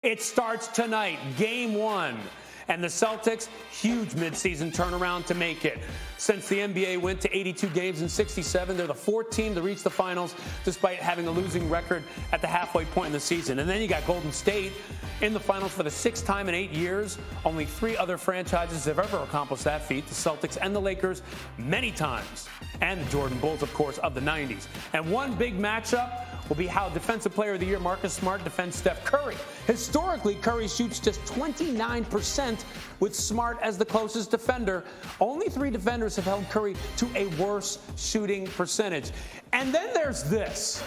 It starts tonight, game one. And the Celtics, huge midseason turnaround to make it. Since the NBA went to 82 games in 67, they're the fourth team to reach the finals despite having a losing record at the halfway point in the season. And then you got Golden State in the finals for the sixth time in 8 years. Only three other franchises have ever accomplished that feat, the Celtics and the Lakers many times. And the Jordan Bulls, of course, of the 90s. And one big matchup will be how Defensive Player of the Year Marcus Smart defends Steph Curry. Historically, Curry shoots just 29% with Smart as the closest defender. Only three defenders have held Curry to a worse shooting percentage. And then there's this.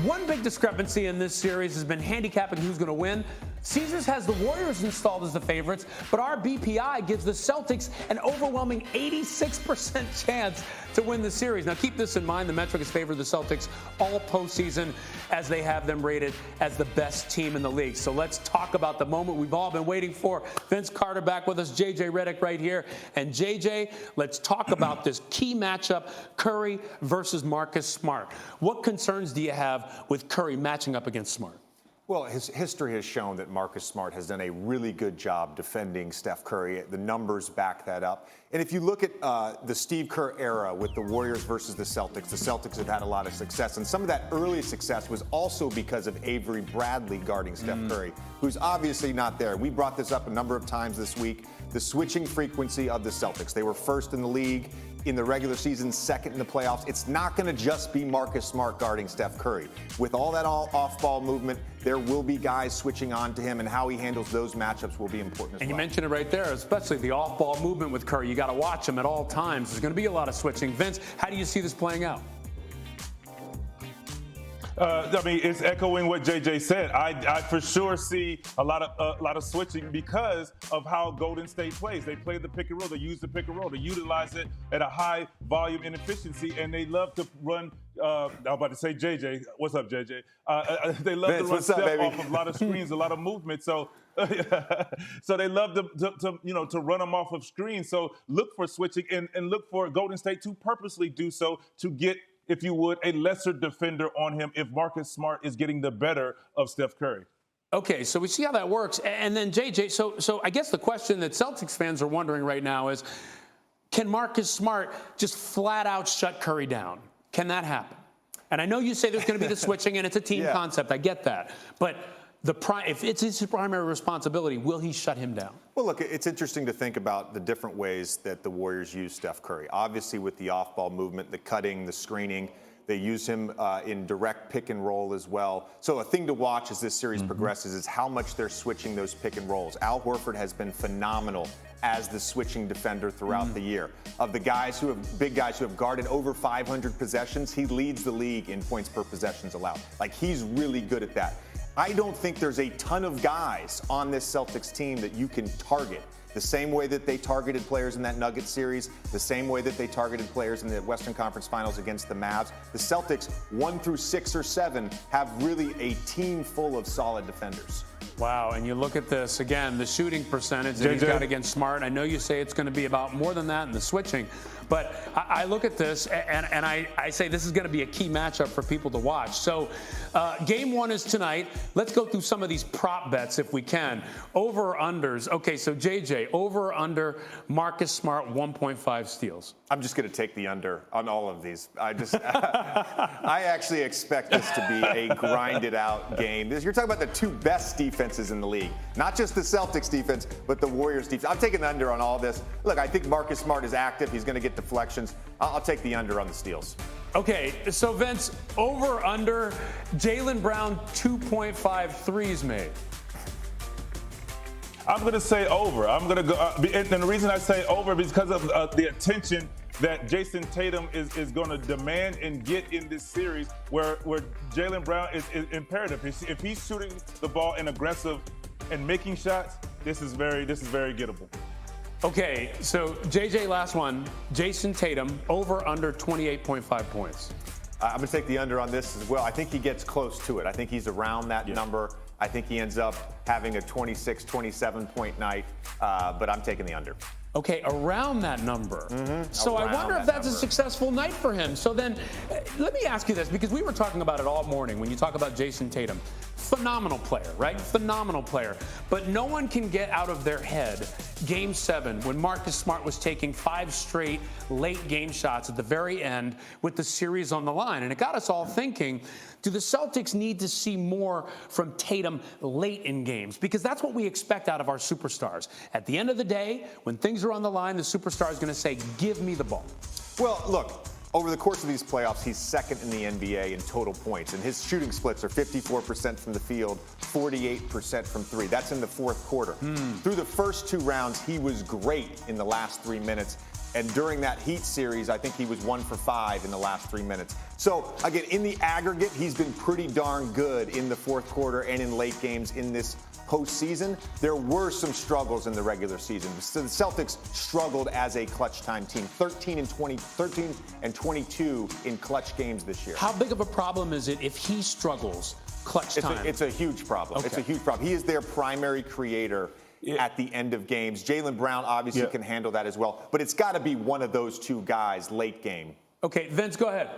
One big discrepancy in this series has been handicapping who's going to win. Caesars has the Warriors installed as the favorites, but our BPI gives the Celtics an overwhelming 86% chance to win the series. Now, keep this in mind. The metric has favored the Celtics all postseason as they have them rated as the best team in the league. So let's talk about the moment we've all been waiting for. Vince Carter back with us, JJ Redick right here. And JJ, let's talk about this key matchup, Curry versus Marcus Smart. What concerns do you have with Curry matching up against Smart? Well, his history has shown that Marcus Smart has done a really good job defending Steph Curry. The numbers back that up. And if you look at the Steve Kerr era with the Warriors versus the Celtics have had a lot of success. And some of that early success was also because of Avery Bradley guarding Steph Curry, who's obviously not there. We brought this up a number of times this week. The switching frequency of the Celtics. They were first in the league in the regular season, second in the playoffs. It's not going to just be Marcus Smart guarding Steph Curry. With all that off-ball movement, there will be guys switching on to him, and how he handles those matchups will be important as well. And you mentioned it right there, especially the off-ball movement with Curry. You got to watch him at all times. There's going to be a lot of switching. Vince, how do you see this playing out? I mean, it's echoing what JJ said. I for sure see a lot of switching because of how Golden State plays. They play the pick and roll. They use the pick and roll. They utilize it at a high volume and efficiency, and they love to run. I'm about to say JJ. What's up, JJ? They love Vince, to run step up, off of a lot of screens, a lot of movement. So, so they love to run them off of screens. So look for switching and look for Golden State to purposely do so to get, if you would, a lesser defender on him if Marcus Smart is getting the better of Steph Curry. Okay, so we see how that works. And then, JJ, so I guess the question that Celtics fans are wondering right now is, can Marcus Smart just flat out shut Curry down? Can that happen? And I know you say there's going to be the switching and it's a team concept. I get that. But if it's his primary responsibility, will he shut him down? Well, look, it's interesting to think about the different ways that the Warriors use Steph Curry. Obviously, with the off-ball movement, the cutting, the screening, they use him in direct pick and roll as well. So a thing to watch as this series progresses is how much they're switching those pick and rolls. Al Horford has been phenomenal as the switching defender throughout the year. Of the guys big guys who have guarded over 500 possessions, he leads the league in points per possessions allowed. Like, he's really good at that. I don't think there's a ton of guys on this Celtics team that you can target the same way that they targeted players in that Nuggets series, the same way that they targeted players in the Western Conference Finals against the Mavs. The Celtics, 1 through 6 or 7, have really a team full of solid defenders. Wow, and you look at this, again, the shooting percentage that he's got against Smart. I know you say it's going to be about more than that in the switching, but I look at this and I say this is going to be a key matchup for people to watch. So game one is tonight. Let's go through some of these prop bets if we can. Over or unders. Okay, so JJ, over or under Marcus Smart 1.5 steals. I'm just going to take the under on all of these. I actually expect this to be a grinded out game. You're talking about the two best defenses in the league. Not just the Celtics defense, but the Warriors defense. I'm taking the under on all this. Look, I think Marcus Smart is active. He's going to get deflections. I'll take the under on the steals. Okay, so Vince, over or under Jaylen Brown 2.5 threes made. I'm going to say over. I'm going to go, and the reason I say over is because of the attention that Jason Tatum is going to demand and get in this series, where Jaylen Brown is imperative. If he's shooting the ball and aggressive and making shots, this is very gettable. Okay, so JJ, last one. Jason Tatum, over under 28.5 points. I'm going to take the under on this as well. I think he gets close to it. I think he's around that number. I think he ends up having a 26, 27-point night, but I'm taking the under. Okay, around that number. So I wonder if that's a successful night for him. So then, let me ask you this, because we were talking about it all morning when you talk about Jason Tatum. phenomenal player, right? Phenomenal player. But no one can get out of their head Game 7 when Marcus Smart was taking 5 straight late game shots at the very end with the series on the line. And it got us all thinking, do the Celtics need to see more from Tatum late in games? Because that's what we expect out of our superstars. At the end of the day, when things are on the line, the superstar is going to say, give me the ball. Well, look, over the course of these playoffs, he's second in the NBA in total points, and his shooting splits are 54% from the field, 48% from three. That's in the fourth quarter. Through the first 2 rounds, he was great in the last 3 minutes. And during that Heat series, I think he was 1 for 5 in the last 3 minutes. So, again, in the aggregate, he's been pretty darn good in the fourth quarter and in late games in this postseason. There were some struggles in the regular season. So the Celtics struggled as a clutch time team, 13 and 22 in clutch games this year. How big of a problem is it if he struggles clutch time? It's a huge problem. Okay. It's a huge problem. He is their primary creator at the end of games. Jaylen Brown obviously can handle that as well, but it's got to be one of those 2 guys late game. Okay, Vince, go ahead.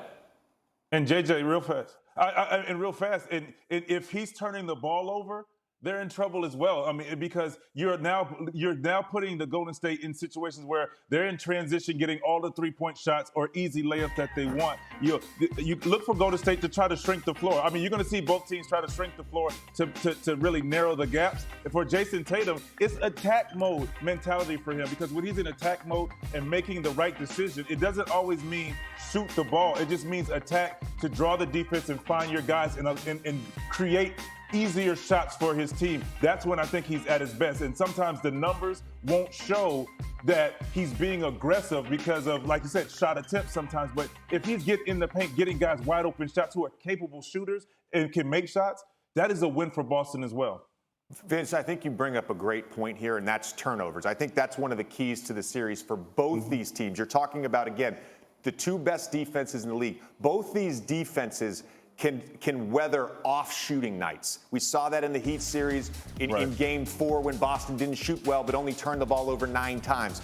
And JJ, real fast. And if he's turning the ball over, they're in trouble as well. I mean, because you're now putting the Golden State in situations where they're in transition, getting all the 3-point shots or easy layups that they want. You look for Golden State to try to shrink the floor. I mean, you're going to see both teams try to shrink the floor to really narrow the gaps. And for Jason Tatum, it's attack mode mentality for him, because when he's in attack mode and making the right decision, it doesn't always mean shoot the ball. It just means attack to draw the defense and find your guys and create easier shots for his team. That's when I think he's at his best. And sometimes the numbers won't show that he's being aggressive because of, like you said, shot attempts sometimes. But if he's getting in the paint, getting guys wide open shots who are capable shooters and can make shots, that is a win for Boston as well. Vince, I think you bring up a great point here, and that's turnovers. I think that's one of the keys to the series for both these teams. You're talking about, again, the 2 best defenses in the league. Both these defenses can weather off shooting nights. We saw that in the Heat series in Game 4 when Boston didn't shoot well but only turned the ball over 9 times.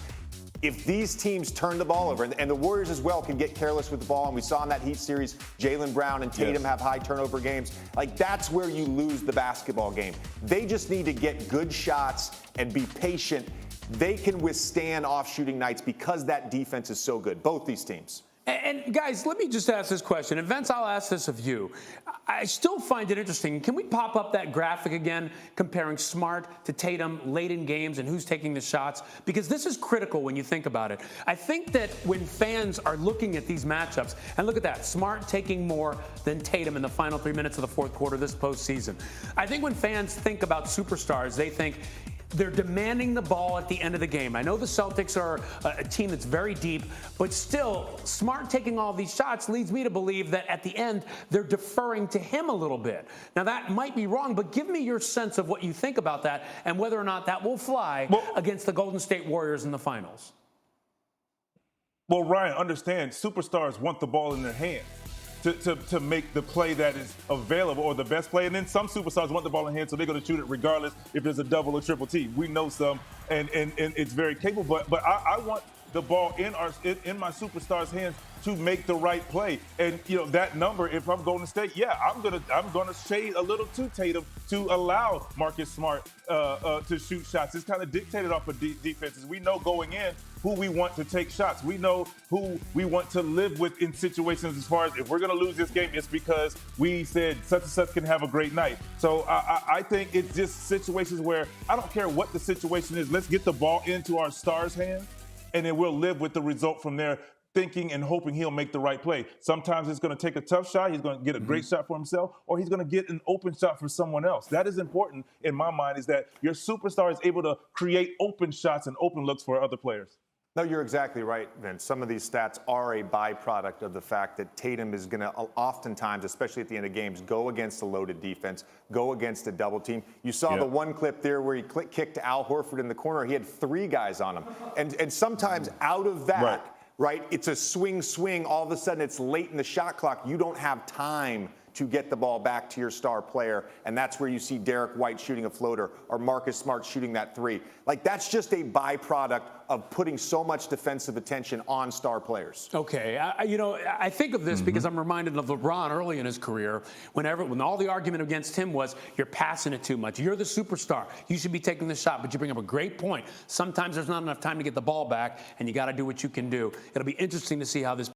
If these teams turn the ball over, and the Warriors as well can get careless with the ball, and we saw in that Heat series, Jaylen Brown and Tatum have high turnover games, like that's where you lose the basketball game. They just need to get good shots and be patient. They can withstand off shooting nights because that defense is so good, both these teams. And guys, let me just ask this question. And Vince, I'll ask this of you. I still find it interesting. Can we pop up that graphic again, comparing Smart to Tatum late in games and who's taking the shots? Because this is critical when you think about it. I think that when fans are looking at these matchups, and look at that, Smart taking more than Tatum in the final 3 minutes of the fourth quarter this postseason. I think when fans think about superstars, they think they're demanding the ball at the end of the game. I know the Celtics are a team that's very deep, but still, Smart taking all these shots leads me to believe that at the end, they're deferring to him a little bit. Now, that might be wrong, but give me your sense of what you think about that and whether or not that will fly against the Golden State Warriors in the finals. Well, Ryan, understand, superstars want the ball in their hands to make the play that is available, or the best play. And then some superstars want the ball in hand, so they're going to shoot it regardless if there's a double or triple team. We know some, and it's very capable. But I want the ball in my superstars' hands to make the right play. And that number, if I'm Golden State, I'm gonna shade a little to Tatum to allow Marcus Smart to shoot shots. It's kind of dictated off of defenses. We know going in who we want to take shots. We know who we want to live with in situations, as far as if we're going to lose this game, it's because we said such and such can have a great night. So I think it's just situations where I don't care what the situation is. Let's get the ball into our stars' hands, and then we'll live with the result from there, thinking and hoping he'll make the right play. Sometimes it's going to take a tough shot. He's going to get a great shot for himself, or he's going to get an open shot for someone else. That is important in my mind, is that your superstar is able to create open shots and open looks for other players. No, you're exactly right, Vince. Some of these stats are a byproduct of the fact that Tatum is going to oftentimes, especially at the end of games, go against a loaded defense, go against a double team. You saw the one clip there where he kicked Al Horford in the corner. He had 3 guys on him. And sometimes out of that, right, it's a swing. All of a sudden, it's late in the shot clock. You don't have time to get the ball back to your star player. And that's where you see Derek White shooting a floater or Marcus Smart shooting that three. Like, that's just a byproduct of putting so much defensive attention on star players. Okay, I think of this because I'm reminded of LeBron early in his career, when all the argument against him was, you're passing it too much. You're the superstar. You should be taking the shot. But you bring up a great point. Sometimes there's not enough time to get the ball back, and you got to do what you can do. It'll be interesting to see how this